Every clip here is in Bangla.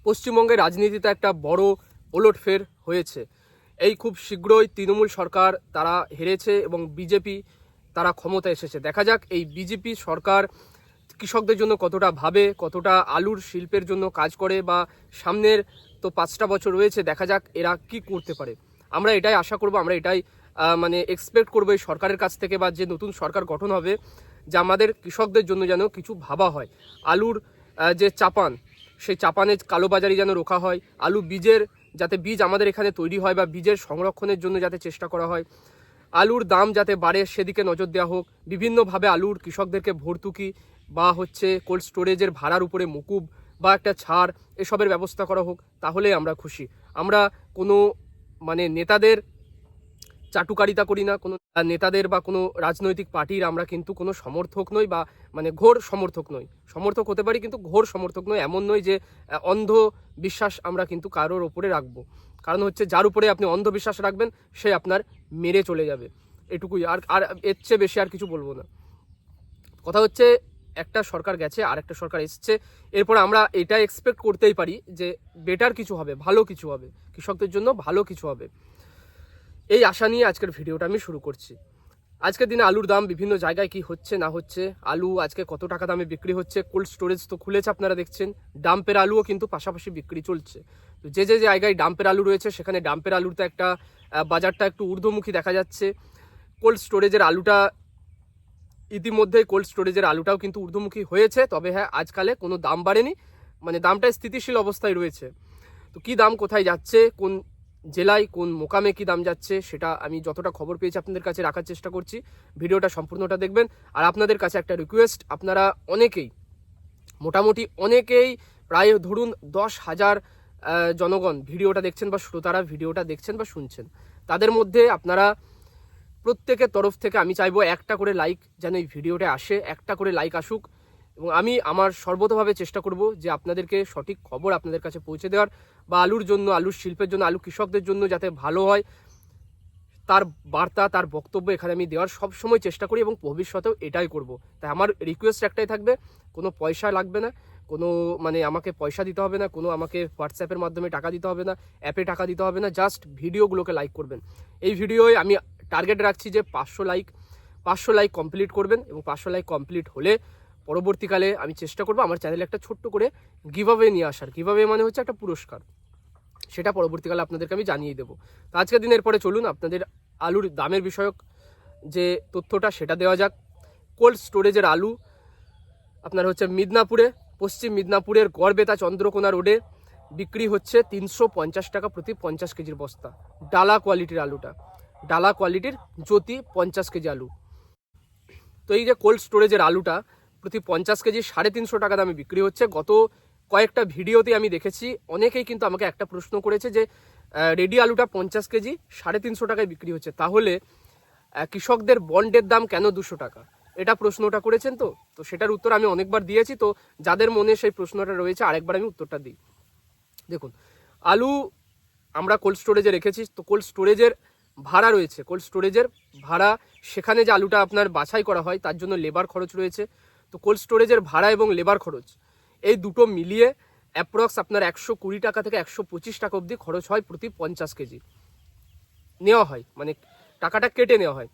পশ্চিমবঙ্গের রাজনীতিতে একটা বড় ওলটফের হয়েছে। এই খুব শীঘ্রই তৃণমূল সরকার তারা হেরেছে এবং বিজেপি তারা ক্ষমতায় এসেছে। দেখা যাক এই বিজেপি সরকার কৃষকদের জন্য কতটা ভাবে, কতটা আলুর শিল্পের জন্য কাজ করে, বা সামনের তো 5টা বছর রয়েছে, দেখা যাক এরা কি করতে পারে। আমরা এটাই আশা করব, আমরা এটাই এক্সপেক্ট করবো এই সরকারের কাছ থেকে, বা যে নতুন সরকার গঠন হবে, যে আমাদের কৃষকদের জন্য যেন কিছু ভাবা হয়। আলুর যে চাপান, সেই চাপানের কালোবাজারি যেন রোখা হয়। আলু বীজের যাতে বীজ আমাদের এখানে তৈরি হয়, বা বীজের সংরক্ষণের জন্য যাতে চেষ্টা করা হয়। আলুর দাম যাতে বাড়ে সেদিকে নজর দেওয়া হোক। বিভিন্নভাবে আলুর কৃষকদেরকে ভর্তুকি বা কোল্ড স্টোরেজের ভাড়ার উপরে মকুব বা একটা ছাড়, এসবের ব্যবস্থা করা হোক, তাহলেই আমরা খুশি। আমরা কোনো নেতাদের চাটুকারিতা করি না, কোনো নেতাদের বা কোনো রাজনৈতিক পার্টির আমরা কিন্তু কোনো সমর্থক নই, বা ঘোর সমর্থক নই। সমর্থক হতে পারি কিন্তু ঘোর সমর্থক নই। এমন নয় যে অন্ধ বিশ্বাস আমরা কিন্তু কারোর ওপরে রাখবো। কারণ হচ্ছে যার উপরে আপনি অন্ধবিশ্বাস রাখবেন সে আপনার মেরে চলে যাবে, এটুকুই। আর আর এর চেয়ে বেশি আর কিছু বলবো না। কথা হচ্ছে একটা সরকার গেছে, আর একটা সরকার এসছে, এরপর আমরা এটা এক্সপেক্ট করতেই পারি যে বেটার কিছু হবে, ভালো কিছু হবে, কৃষকদের জন্য ভালো কিছু হবে। এই আশা নিয়ে আজকের ভিডিওটা আমি শুরু করছি। আজকের দিনে আলুর দাম বিভিন্ন জায়গায় কি হচ্ছে না হচ্ছে, আলু আজকে কত টাকা দামে বিক্রি হচ্ছে, কোল্ড স্টোরেজ তো খুলেছে আপনারা দেখছেন, ডাম্পের আলুও কিন্তু পাশাপাশি বিক্রি চলছে। তো যে যে জায়গায় ডাম্পের আলু রয়েছে সেখানে ডাম্পের আলুতে একটা বাজারটা একটু ঊর্ধ্বমুখী দেখা যাচ্ছে। কোল্ড স্টোরেজের আলুটা ইতিমধ্যেই কোল্ড স্টোরেজের আলুটাও কিন্তু ঊর্ধ্বমুখী হয়েছে, তবে হ্যাঁ আজকালে কোনো দাম বাড়েনি, দামটা স্থিতিশীল অবস্থায় রয়েছে। তো কি দাম কোথায় যাচ্ছে, কোন জেলায় কোন মোকামে কি দাম যাচ্ছে, সেটা আমি যতটা খবর পেয়েছি আপনাদের কাছে রাখার চেষ্টা করছি। ভিডিওটা সম্পূর্ণটা দেখবেন। আর আপনাদের কাছে একটা রিকোয়েস্ট, আপনারা মোটামুটি অনেকেই প্রায় ধরুন 10,000 জনগণ ভিডিওটা দেখছেন, বা শ্রোতারা ভিডিওটা দেখছেন বা শুনছেন। তাদের মধ্যে আপনারা প্রত্যেকের তরফ থেকে আমি চাইবো একটা করে লাইক যেন এই ভিডিওটা আসে, একটা করে লাইক আসুক, এবং আমি আমার সর্বতভাবে চেষ্টা করব যে আপনাদেরকে সঠিক খবর আপনাদের কাছে পৌঁছে দেওয়ার, বা আলুর জন্য, আলুর শিল্পের জন্য, আলু কৃষকদের জন্য যাতে ভালো হয় তার বার্তা, তার বক্তব্য এখানে আমি দেওয়ার সবসময় চেষ্টা করি, এবং ভবিষ্যতেও এটাই করব। তাই আমার রিকোয়েস্ট একটাই থাকবে, কোনো পয়সা লাগবে না, কোনো আমাকে পয়সা দিতে হবে না, কোনো আমাকে হোয়াটসঅ্যাপের মাধ্যমে টাকা দিতে হবে না, অ্যাপে টাকা দিতে হবে না, জাস্ট ভিডিওগুলোকে লাইক করবেন। এই ভিডিওয় আমি টার্গেট রাখছি যে 500 লাইক কমপ্লিট করবেন, এবং 500 লাইক কমপ্লিট হলে পরবর্তীকালে আমি চেষ্টা করব আমার চ্যানেলে একটা ছোট্ট করে গিভঅ্যাওয়ে নিয়ে আসার। গিভঅ্যাওয়ে মানে হচ্ছে একটা পুরস্কার, সেটা পরবর্তীকালে আপনাদেরকে আমি জানিয়ে দেবো। তো আজকের দিনের পরে চলুন আপনাদের আলুর দামের বিষয়ক যে তথ্যটা সেটা দেওয়া যাক। কোল্ড স্টোরেজের আলু আপনার হচ্ছে মিদনাপুরে, পশ্চিম মিদনাপুরের গড়বেতা চন্দ্রকোনা রোডে বিক্রি হচ্ছে 350 টাকা প্রতি 50 কেজির বস্তা। ডালা কোয়ালিটির আলুটা, ডালা কোয়ালিটির জ্যোতি 50 কেজি আলু। তো এই যে কোল্ড স্টোরেজের আলুটা প্রতি 50 কেজি 350 টাকা দামে বিক্রি হচ্ছে। গত কয়েকটা ভিডিওতে আমি দেখেছি অনেকেই কিন্তু আমাকে একটা প্রশ্ন করেছে যে রেডি আলুটা 50 কেজি 350 টাকায় বিক্রি হচ্ছে, তাহলে কৃষকদের বন্ডের দাম কেন 200 টাকা? এটা প্রশ্নটা করেছেন। তো সেটার উত্তর আমি অনেকবার দিয়েছি। তো যাদের মনে সেই প্রশ্নটা রয়েছে আরেকবার আমি উত্তরটা দিই। দেখুন, আলু আমরা কোল্ড স্টোরেজে রেখেছি, তো কোল্ড স্টোরেজের ভাড়া রয়েছে, কোল্ড স্টোরেজের ভাড়া, সেখানে যে আলুটা আপনার বাছাই করা হয় তার জন্য লেবার খরচ রয়েছে। তো কোল্ড স্টোরেজের ভাড়া এবং লেবার খরচ এই দুটো মিলিয়ে অ্যাপ্রক্স আপনার 120 টাকা থেকে 125 টাকা অবধি খরচ হয় প্রতি 50 কেজি নেওয়া হয়, টাকাটা কেটে নেওয়া হয়।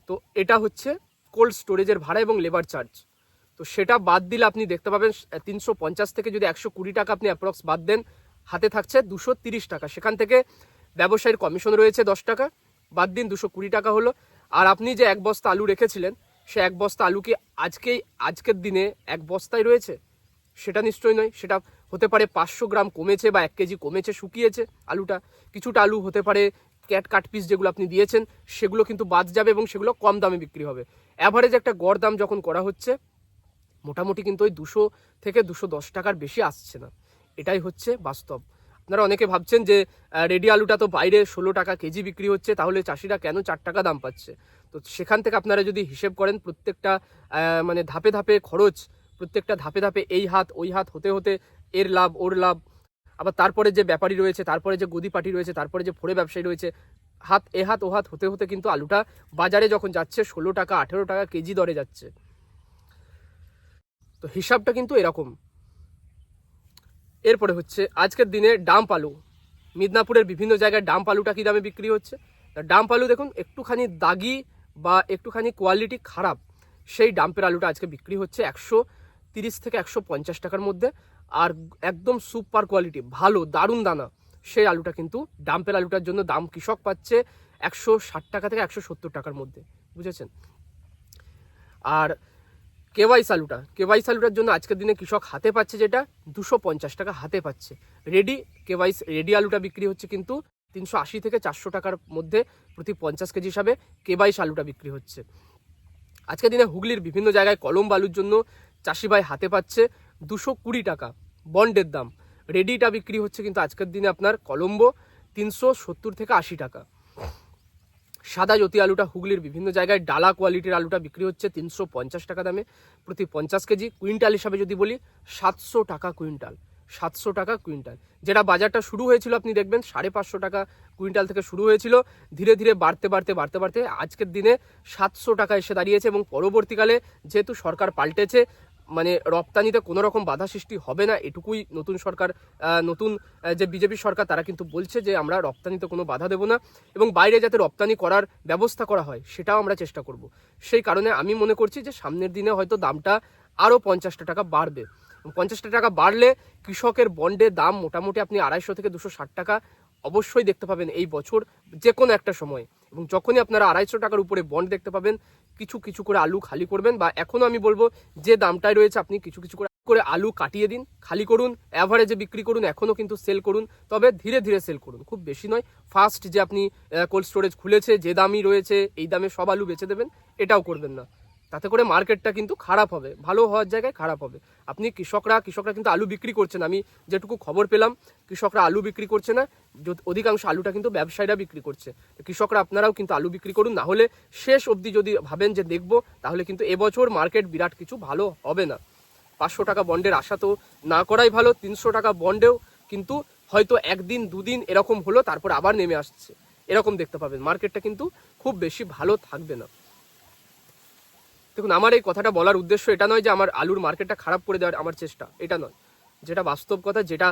তো এটা হচ্ছে কোল্ড স্টোরেজের ভাড়া এবং লেবার চার্জ। তো সেটা বাদ দিলে আপনি দেখতে পাবেন 350 থেকে যদি 120 টাকা আপনি অ্যাপ্রক্স বাদ দেন, হাতে থাকছে 230 টাকা। সেখান থেকে ব্যবসায়ীর কমিশন রয়েছে 10 টাকা, বাদ দিন 220 টাকা হলো। আর আপনি যে এক বস্তা আলু রেখেছিলেন, সে এক বস্তা আলু কি আজকের দিনে এক বস্তায় রয়েছে? সেটা নিশ্চয়ই নয়। সেটা হতে পারে 500 গ্রাম কমেছে, বা 1 কেজি কমেছে, শুকিয়েছে আলুটা। কিছুটা আলু হতে পারে কাট পিস যেগুলো আপনি দিয়েছেন সেগুলো কিন্তু বাদ যাবে, এবং সেগুলো কম দামে বিক্রি হবে। অ্যাভারেজ একটা গড় দাম যখন করা হচ্ছে, মোটামুটি কিন্তু ওই 200 থেকে 210 টাকার বেশি আসছে না। এটাই হচ্ছে বাস্তব। আপনারা অনেকে ভাবছেন যে রেডি আলুটা তো বাইরে 16 টাকা কেজি বিক্রি হচ্ছে, তাহলে চাষিরা কেন 4 টাকা দাম পাচ্ছে? তো সেখান থেকে আপনারা যদি হিসেব করেন, প্রত্যেকটা ধাপে ধাপে খরচ, প্রত্যেকটা ধাপে ধাপে এই হাত ওই হাত হতে হতে এর লাভ ওর লাভ, আবার তারপরে যে ব্যাপারী রয়েছে, তারপরে যে গদি পাটি রয়েছে, তারপরে যে ফোড়ে ব্যবসায়ী রয়েছে, হাত এ হাত ও হাত হতে হতে কিন্তু আলুটা বাজারে যখন যাচ্ছে 16 টাকা 18 টাকা কেজি দরে যাচ্ছে। তো হিসাবটা কিন্তু এরকম। এরপরে হচ্ছে আজকের দিনে ডাম্প আলু। মিদনাপুরের বিভিন্ন জায়গায় ডাম্প আলুটা কী দামে বিক্রি হচ্ছে? ডাম্প আলু দেখুন একটুখানি দাগি বা একটুখানি কোয়ালিটি খারাপ, সেই ডাম্পের আলুটা আজকে বিক্রি হচ্ছে 130 থেকে 150 টাকার মধ্যে। আর একদম সুপার কোয়ালিটি ভালো দারুণ দানা সেই আলুটা কিন্তু ডাম্পের আলুটার জন্য দাম কৃষক পাচ্ছে 160 টাকা থেকে 170 টাকার মধ্যে, বুঝেছেন? আর কেওয়াইস আলুটার জন্য আজকের দিনে কৃষক হাতে পাচ্ছে যেটা 250 টাকা হাতে পাচ্ছে। রেডি আলুটা বিক্রি হচ্ছে কিন্তু 380 থেকে 400 টাকার মধ্যে প্রতি 50 কেজি হিসাবে কেওয়াইস আলুটা বিক্রি হচ্ছে। আজকের দিনে হুগলির বিভিন্ন জায়গায় কলম আলুর জন্য চাষি ভাই হাতে পাচ্ছে 220 টাকা বন্ডের দাম। রেডিটা বিক্রি হচ্ছে কিন্তু আজকের দিনে আপনার কলম্বো 370 থেকে 80 টাকা। সাদা জ্যোতি আলুটা হুগলির বিভিন্ন জায়গায় ডালা কোয়ালিটির আলুটা বিক্রি হচ্ছে 350 টাকা দামে প্রতি 50 কেজি। কুইন্টাল হিসাবে যদি বলি 700 টাকা কুইন্টাল, 700 টাকা কুইন্টাল। যেটা বাজারটা শুরু হয়েছিল আপনি দেখবেন 550 টাকা কুইন্টাল থেকে শুরু হয়েছিল, ধীরে ধীরে বাড়তে আজকের দিনে 700 টাকা এসে দাঁড়িয়েছে। এবং পরবর্তীকালে যেহেতু সরকার পাল্টেছে, মানে রপ্তানিতে কোনো রকম বাধা সৃষ্টি হবে না, এটুকুই নতুন সরকার, যে বিজেপি সরকার তারা কিন্তু বলছে যে আমরা রপ্তানিতে কোনো বাধা দেব না এবং বাইরে যাতে রপ্তানি করার ব্যবস্থা করা হয় সেটাও আমরা চেষ্টা করব। সেই কারণে আমি মনে করছি যে সামনের দিনে হয়তো দামটা আরও 50 টাকা বাড়বে। 50 টাকা বাড়লে কৃষকের বন্ডের দাম মোটামুটি আপনি 250 থেকে 260 টাকা অবশ্যই দেখতে পাবেন এই বছর যে কোনো একটা সময়। এবং যখনই আপনারা 250 টাকার উপরে বন্ড দেখতে পাবেন, কিছু কিছু করে আলু খালি করবেন, বা এখনও আমি বলবো যে দামটাই রয়েছে আপনি কিছু কিছু করে আলু কাটিয়ে দিন, খালি করুন, অ্যাভারেজে বিক্রি করুন, এখনও কিন্তু সেল করুন, তবে ধীরে ধীরে সেল করুন, খুব বেশি নয়। ফার্স্ট যে আপনি কোল্ড স্টোরেজ খুলেছে যে দামই রয়েছে এই দামে সব আলু বেচে দেবেন, এটাও করবেন না। তাতে করে মার্কেটটা কিন্তু খারাপ হবে, ভালো হওয়ার জায়গায় খারাপ হবে। আপনি কৃষকরা কিন্তু আলু বিক্রি করছেন, আমি যেটুকু খবর পেলাম কৃষকরা আলু বিক্রি করছে না, অধিকাংশ আলুটা কিন্তু ব্যবসায়ীরা বিক্রি করছে। কৃষকরা আপনারাও কিন্তু আলু বিক্রি করুন, না হলে শেষ অবধি যদি ভাবেন যে দেখবো, তাহলে কিন্তু এবছর মার্কেট বিরাট কিছু ভালো হবে না। 500 টাকা বন্ডের আশা তো না করাই ভালো। 300 টাকা বন্ডেও কিন্তু হয়তো একদিন দুদিন এরকম হলো, তারপর আবার নেমে আসছে, এরকম দেখতে পাবেন। মার্কেটটা কিন্তু খুব বেশি ভালো থাকবে না। দেখুন, আমার এই কথাটা বলার উদ্দেশ্য এটা নয় যে আমার আলুর মার্কেটটা খারাপ করে দেওয়ার আমার চেষ্টা, এটা নয়। যেটা বাস্তব কথা, যেটা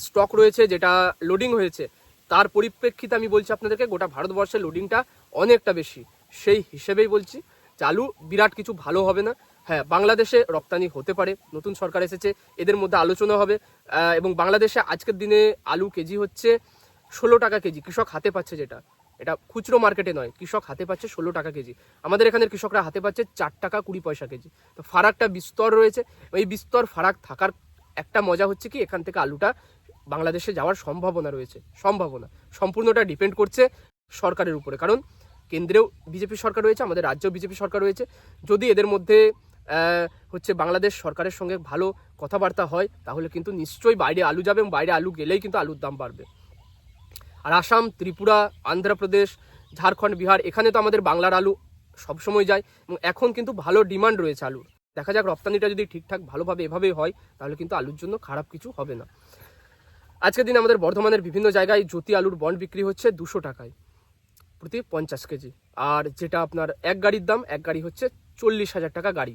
স্টক রয়েছে, যেটা লোডিং হয়েছে, তার পরিপ্রেক্ষিতে আমি বলছি আপনাদেরকে গোটা ভারতবর্ষে লোডিংটা অনেকটা বেশি, সেই হিসেবেই বলছি যে আলু বিরাট কিছু ভালো হবে না। হ্যাঁ, বাংলাদেশে রপ্তানি হতে পারে, নতুন সরকার এসেছে, এদের মধ্যে আলোচনা হবে। এবং বাংলাদেশে আজকের দিনে আলু কেজি হচ্ছে 16 টাকা কেজি, কৃষক হাতে পাচ্ছে, যেটা এটা খুচরো মার্কেটে নয়, কৃষক হাতে পাচ্ছে 16 টাকা কেজি। আমাদের এখানের কৃষকরা হাতে পাচ্ছে 4 টাকা 20 পয়সা কেজি। তো ফারাকটা বিস্তর রয়েছে। এই বিস্তর ফারাক থাকার একটা মজা হচ্ছে কি, এখান থেকে আলুটা বাংলাদেশে যাওয়ার সম্ভাবনা রয়েছে। সম্পূর্ণটা ডিপেন্ড করছে সরকারের উপরে, কারণ কেন্দ্রেও বিজেপি সরকার রয়েছে, আমাদের রাজ্যেও বিজেপি সরকার রয়েছে। যদি এদের মধ্যে হচ্ছে বাংলাদেশ সরকারের সঙ্গে ভালো কথাবার্তা হয়, তাহলে কিন্তু নিশ্চয়ই বাইরে আলু যাবে, এবং বাইরে আলু গেলেই কিন্তু আলুর দাম বাড়বে। আর আসাম, ত্রিপুরা, অন্ধ্রপ্রদেশ, ঝাড়খণ্ড, বিহার, এখানে তো আমাদের বাংলার আলু সবসময় যায়, এবং এখন কিন্তু ভালো ডিমান্ড রয়েছে আলুর। দেখা যাক রপ্তানিটা যদি ঠিকঠাক ভালোভাবে এভাবেই হয়, তাহলে কিন্তু আলুর জন্য খারাপ কিছু হবে না। আজকের দিন আমাদের বর্ধমানের বিভিন্ন জায়গায় জ্যোতি আলুর বন্ড বিক্রি হচ্ছে 200 টাকায় প্রতি 50 কেজি। আর যেটা আপনার এক গাড়ির দাম, এক গাড়ি হচ্ছে 40,000 টাকা গাড়ি।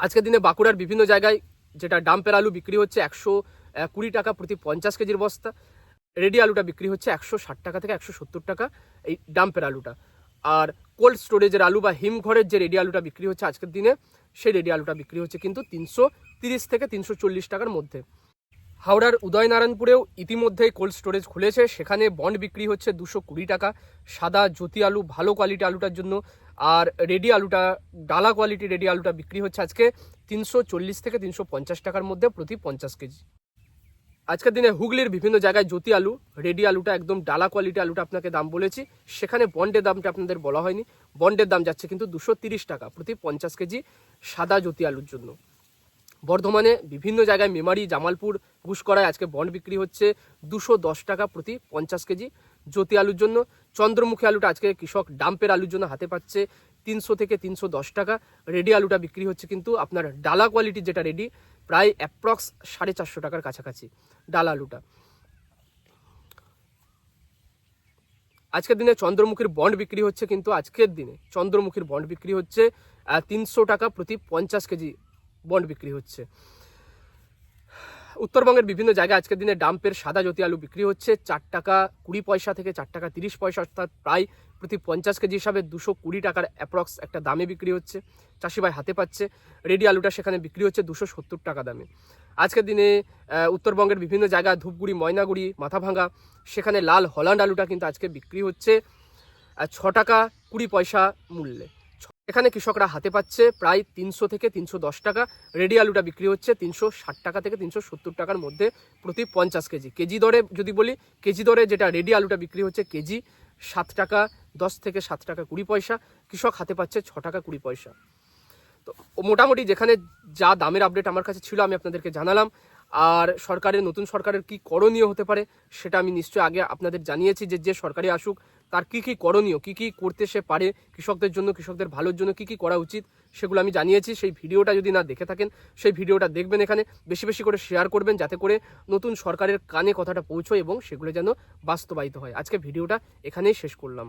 আজকের দিনে বাঁকুড়ার বিভিন্ন জায়গায় যেটা ডাম্পের আলু বিক্রি হচ্ছে 120 টাকা প্রতি 50 কেজির বস্তা। রেডি আলুটা বিক্রি হচ্ছে 160 টাকা থেকে 170 টাকা এই ডাম্পের আলুটা। আর কোল্ড স্টোরেজের আলু বা হিমঘরের যে রেডি আলুটা বিক্রি হচ্ছে আজকের দিনে, সেই রেডি আলুটা বিক্রি হচ্ছে কিন্তু 330 থেকে 340 টাকার মধ্যে। হাওড়ার উদয়নারায়ণপুরেও ইতিমধ্যেই কোল্ড স্টোরেজ খুলেছে, সেখানে বন্ড বিক্রি হচ্ছে 220 টাকা সাদা জ্যোতি আলু, ভালো কোয়ালিটি আলুটার জন্য। আর রেডি আলুটা, ডালা কোয়ালিটি রেডি আলুটা বিক্রি হচ্ছে আজকে 340 থেকে 350 টাকার মধ্যে প্রতি 50 কেজি। আজকের দিনে হুগলির বিভিন্ন জায়গায় জ্যোতি আলু, রেডি আলুটা একদম ডালা কোয়ালিটি আলুটা আপনাকে দাম বলেছি, সেখানে বন্ডের দামটা আপনাদের বলা হয়নি। বন্ডের দাম যাচ্ছে কিন্তু 230 টাকা প্রতি 50 কেজি সাদা জ্যোতি আলুর জন্য। বর্ধমানে বিভিন্ন জায়গায় মেমারি, জামালপুর, ঘুষকরায় আজকে বন্ড বিক্রি হচ্ছে 210 টাকা প্রতি 50 কেজি জ্যোতি আলুর জন্য। চন্দ্রমুখী আলুটা আজকে কৃষক ডাম্পের আলুর জন্য হাতে পাচ্ছে 300 থেকে 310 টাকা। রেডি আলুটা বিক্রি হচ্ছে কিন্তু আপনার ডালা কোয়ালিটির যেটা রেডি, প্রায় অ্যাপ্রক্স 450 টাকার কাছাকাছি ডালা আলুটা। আজকের দিনে চন্দ্রমুখীর বন্ড বিক্রি হচ্ছে কিন্তু 300 টাকা প্রতি 50 কেজি বন্ড বিক্রি হচ্ছে। উত্তরবঙ্গের বিভিন্ন জায়গায় আজকের দিনে ডাম্পের সাদা জ্যোতি আলু বিক্রি হচ্ছে 4 টাকা 20 পয়সা থেকে 4 টাকা 30 পয়সা, অর্থাৎ প্রায় প্রতি 50 কেজি হিসাবে 220 টাকার অ্যাপ্রক্স একটা দামে বিক্রি হচ্ছে, চাষি ভাই হাতে পাচ্ছে। রেডি আলুটা সেখানে বিক্রি হচ্ছে 270 টাকা দামে। আজকের দিনে উত্তরবঙ্গের বিভিন্ন জায়গায় ধূপগুড়ি, ময়নাগুড়ি, মাথাভাঙ্গা, সেখানে লাল হল্যান্ড আলুটা কিন্তু আজকে বিক্রি হচ্ছে 6 টাকা 20 পয়সা মূল্যে। এখানে কৃষকরা হাতে পাচ্ছে প্রায় 300 থেকে 310 টাকা। রেডি আলুটা বিক্রি হচ্ছে 360 টাকা থেকে 370 টাকার মধ্যে প্রতি 50 কেজি। কেজি দরে যদি বলি, কেজি দরে যেটা রেডি আলুটা বিক্রি হচ্ছে কেজি 7 টাকা 10 থেকে 7 টাকা 20 পয়সা। কৃষক হাতে পাচ্ছে 6 টাকা 20 পয়সা। তো মোটামুটি যেখানে যা দামের আপডেট আমার কাছে ছিল আমি আপনাদেরকে জানালাম। আর নতুন সরকারের কি করণীয় হতে পারে সেটা আমি নিশ্চয়ই আগে আপনাদের জানিয়েছি, যে সরকারি আসুক তার কি কি করণীয়, কি কি করতে সে পারে কৃষকদের জন্য, কৃষকদের ভালোর জন্য কি কি করা উচিত সেগুলো আমি জানিয়েছি। সেই ভিডিওটা যদি না দেখে থাকেন সেই ভিডিওটা দেখবেন, এখানে বেশি বেশি করে শেয়ার করবেন যাতে করে নতুন সরকারের কানে কথাটা পৌঁছয় এবং সেগুলো যেন বাস্তবায়িত হয়। আজকে ভিডিওটা এখানেই শেষ করলাম।